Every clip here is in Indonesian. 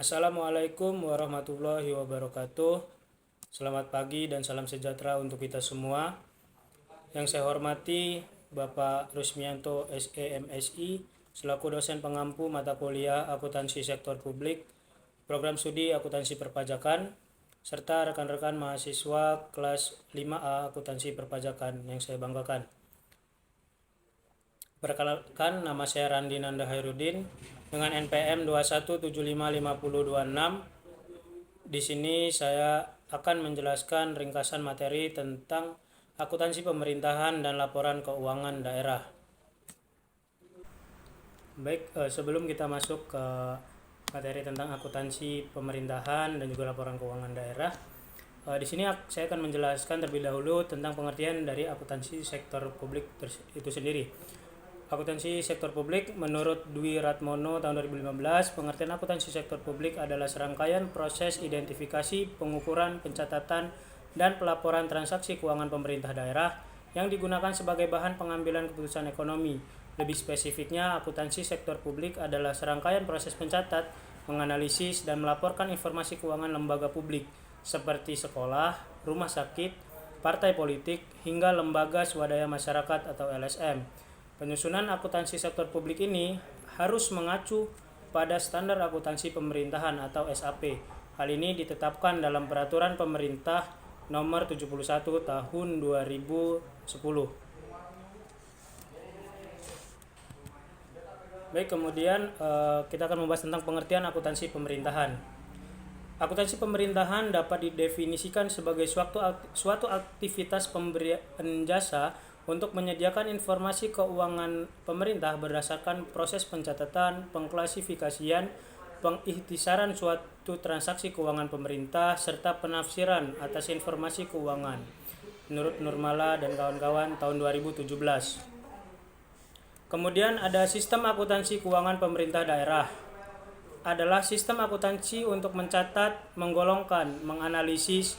Assalamualaikum warahmatullahi wabarakatuh. Selamat pagi dan salam sejahtera untuk kita semua. Yang saya hormati Bapak Rusmianto SEMSI selaku dosen pengampu mata kuliah Akuntansi Sektor Publik, Program Studi Akuntansi Perpajakan, serta rekan-rekan mahasiswa kelas 5A Akuntansi Perpajakan yang saya banggakan. Perkenalkan, nama saya Randi Nanda Hairudin dengan NPM 217555026. Di sini saya akan menjelaskan ringkasan materi tentang akuntansi pemerintahan dan laporan keuangan daerah. Baik, sebelum kita masuk ke materi tentang akuntansi pemerintahan dan juga laporan keuangan daerah, di sini saya akan menjelaskan terlebih dahulu tentang pengertian dari akuntansi sektor publik itu sendiri. Akuntansi sektor publik menurut Dwi Ratmono tahun 2015, pengertian akuntansi sektor publik adalah serangkaian proses identifikasi, pengukuran, pencatatan, dan pelaporan transaksi keuangan pemerintah daerah yang digunakan sebagai bahan pengambilan keputusan ekonomi. Lebih spesifiknya, akuntansi sektor publik adalah serangkaian proses mencatat, menganalisis, dan melaporkan informasi keuangan lembaga publik seperti sekolah, rumah sakit, partai politik, hingga lembaga swadaya masyarakat atau LSM. Penyusunan akuntansi sektor publik ini harus mengacu pada standar akuntansi pemerintahan atau SAP. Hal ini ditetapkan dalam Peraturan Pemerintah Nomor 71 Tahun 2010. Baik, kemudian kita akan membahas tentang pengertian akuntansi pemerintahan. Akuntansi pemerintahan dapat didefinisikan sebagai suatu aktivitas pemberian jasa untuk menyediakan informasi keuangan pemerintah berdasarkan proses pencatatan, pengklasifikasian, pengikhtisaran suatu transaksi keuangan pemerintah, serta penafsiran atas informasi keuangan. Menurut Nurmala dan kawan-kawan tahun 2017. Kemudian ada sistem akuntansi keuangan pemerintah daerah. Adalah sistem akuntansi untuk mencatat, menggolongkan, menganalisis,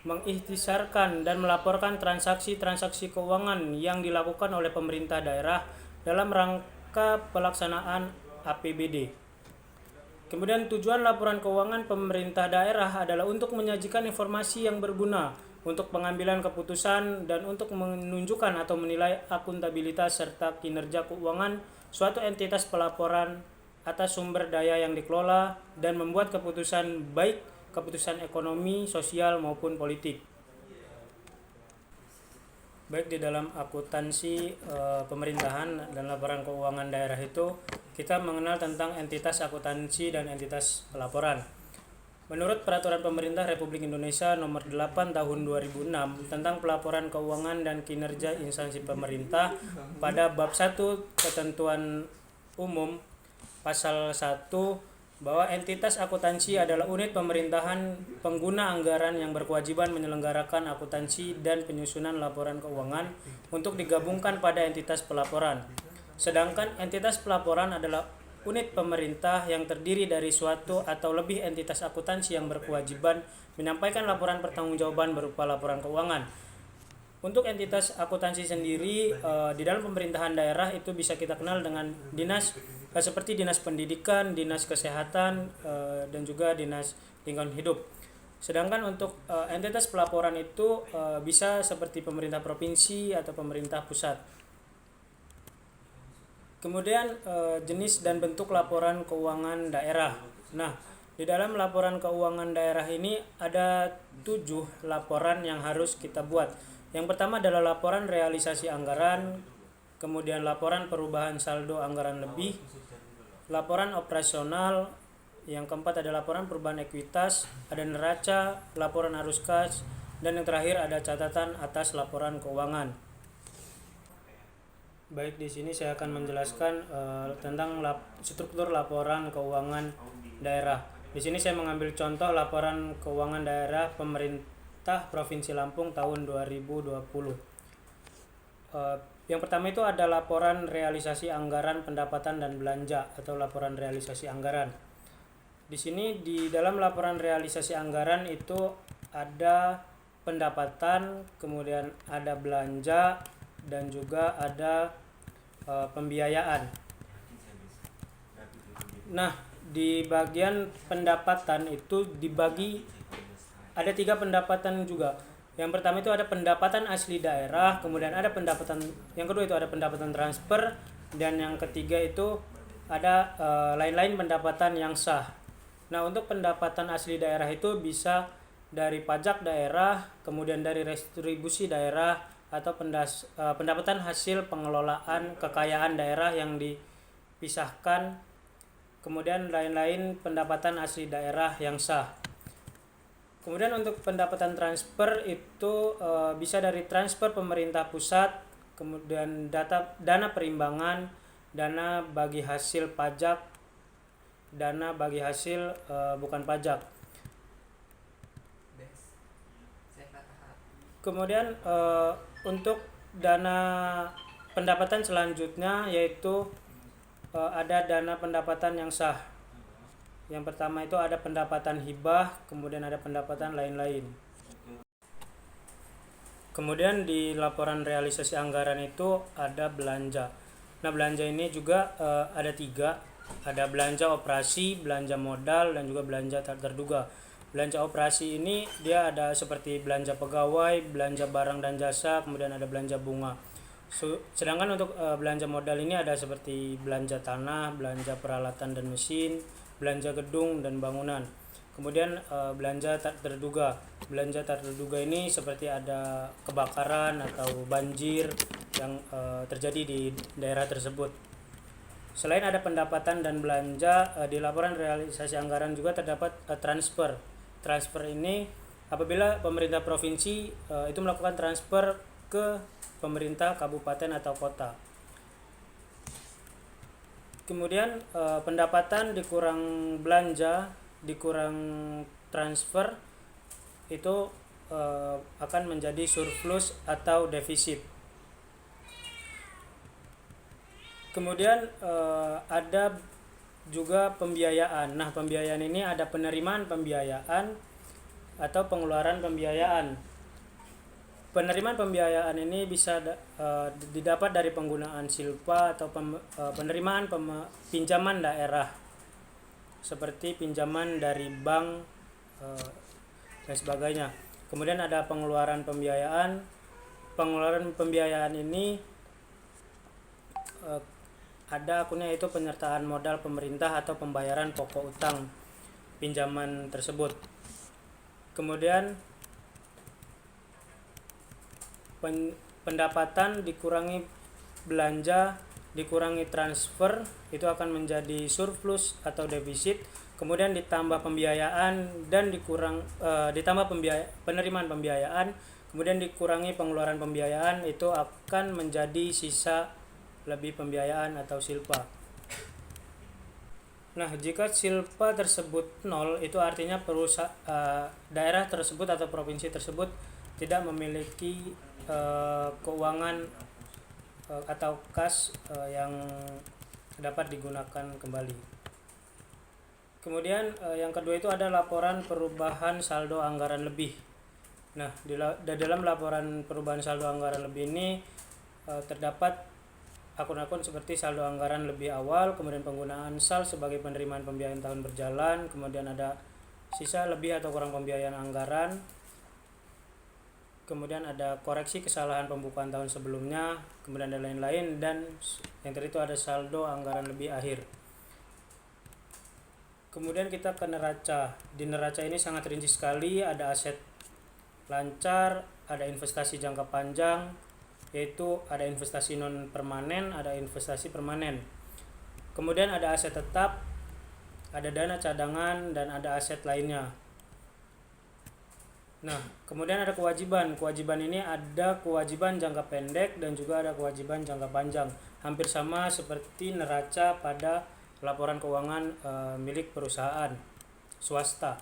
mengikhtisarkan dan melaporkan transaksi-transaksi keuangan yang dilakukan oleh pemerintah daerah dalam rangka pelaksanaan APBD. Kemudian tujuan laporan keuangan pemerintah daerah adalah untuk menyajikan informasi yang berguna untuk pengambilan keputusan dan untuk menunjukkan atau menilai akuntabilitas serta kinerja keuangan suatu entitas pelaporan atas sumber daya yang dikelola dan membuat keputusan baik keputusan ekonomi, sosial maupun politik. Baik, di dalam akuntansi pemerintahan dan laporan keuangan daerah itu kita mengenal tentang entitas akuntansi dan entitas pelaporan. Menurut Peraturan Pemerintah Republik Indonesia Nomor 8 Tahun 2006 tentang pelaporan keuangan dan kinerja instansi pemerintah, pada bab 1 ketentuan umum pasal 1 bahwa entitas akuntansi adalah unit pemerintahan pengguna anggaran yang berkewajiban menyelenggarakan akuntansi dan penyusunan laporan keuangan untuk digabungkan pada entitas pelaporan. Sedangkan entitas pelaporan adalah unit pemerintah yang terdiri dari suatu atau lebih entitas akuntansi yang berkewajiban menyampaikan laporan pertanggungjawaban berupa laporan keuangan. Untuk entitas akuntansi sendiri di dalam pemerintahan daerah itu bisa kita kenal dengan dinas seperti dinas pendidikan, dinas kesehatan, dan juga dinas lingkungan hidup. Sedangkan untuk entitas pelaporan itu bisa seperti pemerintah provinsi atau pemerintah pusat. Kemudian jenis dan bentuk laporan keuangan daerah. Nah, di dalam laporan keuangan daerah ini ada 7 laporan yang harus kita buat. Yang pertama adalah laporan realisasi anggaran, kemudian laporan perubahan saldo anggaran lebih, laporan operasional, yang keempat ada laporan perubahan ekuitas, ada neraca, laporan arus kas, dan yang terakhir ada catatan atas laporan keuangan. Baik, di sini saya akan menjelaskan tentang struktur laporan keuangan daerah. Di sini saya mengambil contoh laporan keuangan daerah pemerintah Provinsi Lampung tahun 2020. Yang pertama itu ada laporan realisasi anggaran pendapatan dan belanja atau laporan realisasi anggaran. Di sini di dalam laporan realisasi anggaran itu ada pendapatan, kemudian ada belanja dan juga ada pembiayaan. Nah, di bagian pendapatan itu dibagi ada 3 pendapatan juga. Yang pertama itu ada pendapatan asli daerah, kemudian ada pendapatan yang kedua itu ada pendapatan transfer, dan yang ketiga itu ada lain-lain pendapatan yang sah. Nah, untuk pendapatan asli daerah itu bisa dari pajak daerah, kemudian dari retribusi daerah, atau pendapatan hasil pengelolaan kekayaan daerah yang dipisahkan, kemudian lain-lain pendapatan asli daerah yang sah. Kemudian untuk pendapatan transfer itu bisa dari transfer pemerintah pusat, kemudian dana perimbangan, dana bagi hasil pajak, dana bagi hasil bukan pajak. Kemudian untuk dana pendapatan selanjutnya yaitu ada dana pendapatan yang sah. Yang pertama itu ada pendapatan hibah, kemudian ada pendapatan lain-lain. Kemudian di laporan realisasi anggaran itu ada belanja. Nah, belanja ini juga ada 3. Ada belanja operasi, belanja modal, dan juga belanja tak terduga. Belanja operasi ini dia ada seperti belanja pegawai, belanja barang dan jasa, kemudian ada belanja bunga. Sedangkan untuk belanja modal ini ada seperti belanja tanah, belanja peralatan dan mesin, belanja gedung dan bangunan. Kemudian belanja tak terduga. Belanja tak terduga ini seperti ada kebakaran atau banjir yang terjadi di daerah tersebut. Selain ada pendapatan dan belanja, di laporan realisasi anggaran juga terdapat transfer. Transfer ini apabila pemerintah provinsi itu melakukan transfer ke pemerintah kabupaten atau kota. Kemudian pendapatan dikurang belanja dikurang transfer itu akan menjadi surplus atau defisit. Kemudian ada juga pembiayaan. Nah, pembiayaan ini ada penerimaan pembiayaan atau pengeluaran pembiayaan. Penerimaan pembiayaan ini bisa didapat dari penggunaan silpa atau penerimaan pinjaman daerah seperti pinjaman dari bank dan sebagainya. Kemudian ada pengeluaran pembiayaan. Pengeluaran pembiayaan ini ada akunnya yaitu penyertaan modal pemerintah atau pembayaran pokok utang pinjaman tersebut. Kemudian pendapatan dikurangi belanja dikurangi transfer itu akan menjadi surplus atau defisit. Kemudian ditambah pembiayaan dan ditambah penerimaan pembiayaan, kemudian dikurangi pengeluaran pembiayaan itu akan menjadi sisa lebih pembiayaan atau silpa. Nah, jika silpa tersebut 0 itu artinya daerah tersebut atau provinsi tersebut tidak memiliki keuangan atau kas yang dapat digunakan kembali. Kemudian yang kedua itu ada laporan perubahan saldo anggaran lebih. Nah, di dalam laporan perubahan saldo anggaran lebih ini terdapat akun-akun seperti saldo anggaran lebih awal, kemudian penggunaan SAL sebagai penerimaan pembiayaan tahun berjalan, kemudian ada sisa lebih atau kurang pembiayaan anggaran, kemudian ada koreksi kesalahan pembukuan tahun sebelumnya, kemudian ada lain-lain, dan yang terakhir itu ada saldo anggaran lebih akhir. Kemudian kita ke neraca. Di neraca ini sangat rinci sekali, ada aset lancar, ada investasi jangka panjang, yaitu ada investasi non permanen, ada investasi permanen. Kemudian ada aset tetap, ada dana cadangan, dan ada aset lainnya. Nah, kemudian ada kewajiban. Kewajiban ini ada kewajiban jangka pendek dan juga ada kewajiban jangka panjang. Hampir sama seperti neraca pada laporan keuangan milik perusahaan swasta.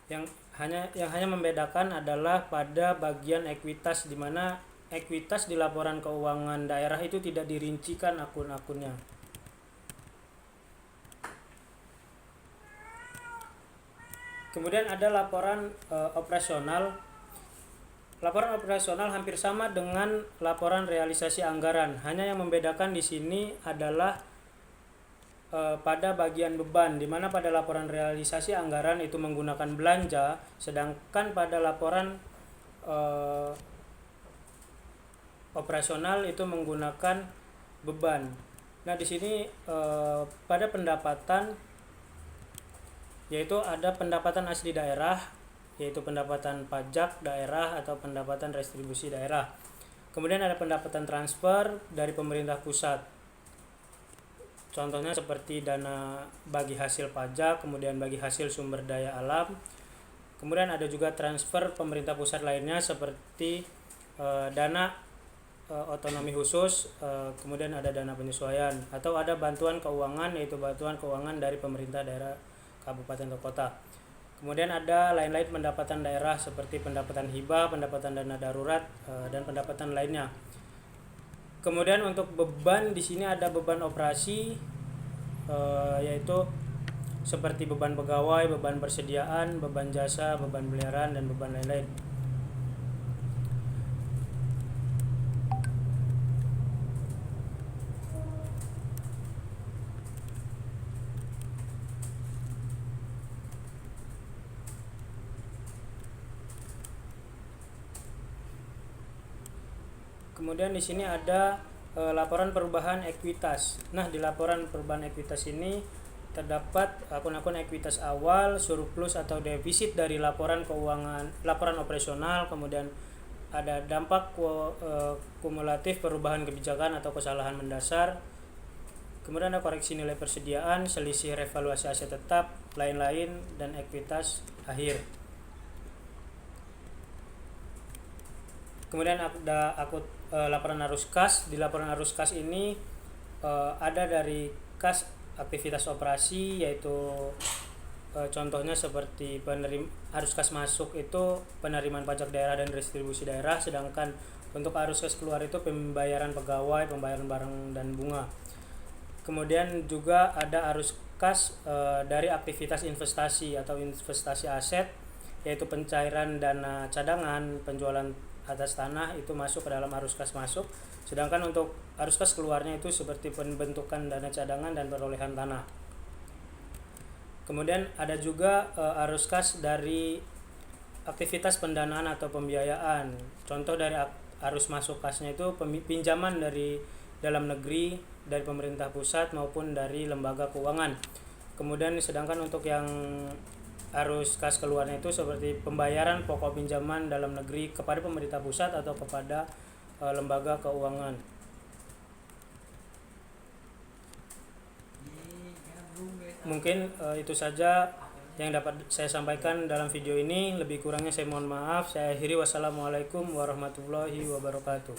Yang hanya membedakan adalah pada bagian ekuitas, di mana ekuitas di laporan keuangan daerah itu tidak dirincikan akun-akunnya. Kemudian ada laporan operasional. Laporan operasional hampir sama dengan laporan realisasi anggaran. Hanya yang membedakan di sini adalah pada bagian beban, di mana pada laporan realisasi anggaran itu menggunakan belanja, sedangkan pada laporan operasional itu menggunakan beban. Nah, di sini pada pendapatan, yaitu ada pendapatan asli daerah, yaitu pendapatan pajak daerah atau pendapatan restribusi daerah. Kemudian ada pendapatan transfer dari pemerintah pusat. Contohnya seperti dana bagi hasil pajak, kemudian bagi hasil sumber daya alam. Kemudian ada juga transfer pemerintah pusat lainnya seperti dana otonomi khusus, kemudian ada dana penyesuaian, atau ada bantuan keuangan, yaitu bantuan keuangan dari pemerintah daerah, kabupaten atau kota. Kemudian ada lain-lain pendapatan daerah seperti pendapatan hibah, pendapatan dana darurat, dan pendapatan lainnya. Kemudian untuk beban di sini ada beban operasi, yaitu seperti beban pegawai, beban persediaan, beban jasa, beban peliharaan, dan beban lain-lain. Kemudian di sini ada laporan perubahan ekuitas. Nah, di laporan perubahan ekuitas ini terdapat akun-akun ekuitas awal, surplus atau defisit dari laporan keuangan, laporan operasional, kemudian ada dampak kumulatif perubahan kebijakan atau kesalahan mendasar. Kemudian ada koreksi nilai persediaan, selisih revaluasi aset tetap, lain-lain, dan ekuitas akhir. Kemudian ada laporan arus kas. Di laporan arus kas ini ada dari kas aktivitas operasi, yaitu contohnya seperti arus kas masuk itu penerimaan pajak daerah dan restribusi daerah, sedangkan untuk arus kas keluar itu pembayaran pegawai, pembayaran barang dan bunga. Kemudian juga ada arus kas dari aktivitas investasi atau investasi aset, yaitu pencairan dana cadangan, penjualan atas tanah itu masuk ke dalam arus kas masuk, sedangkan untuk arus kas keluarnya itu seperti pembentukan dana cadangan dan perolehan tanah. Kemudian ada juga arus kas dari aktivitas pendanaan atau pembiayaan. Contoh dari arus masuk kasnya itu pinjaman dari dalam negeri, dari pemerintah pusat maupun dari lembaga keuangan. Kemudian sedangkan untuk yang arus kas keluarnya itu seperti pembayaran pokok pinjaman dalam negeri kepada pemerintah pusat atau kepada lembaga keuangan. Mungkin itu saja yang dapat saya sampaikan dalam video ini. Lebih kurangnya saya mohon maaf. Saya akhiri. Wassalamualaikum warahmatullahi wabarakatuh.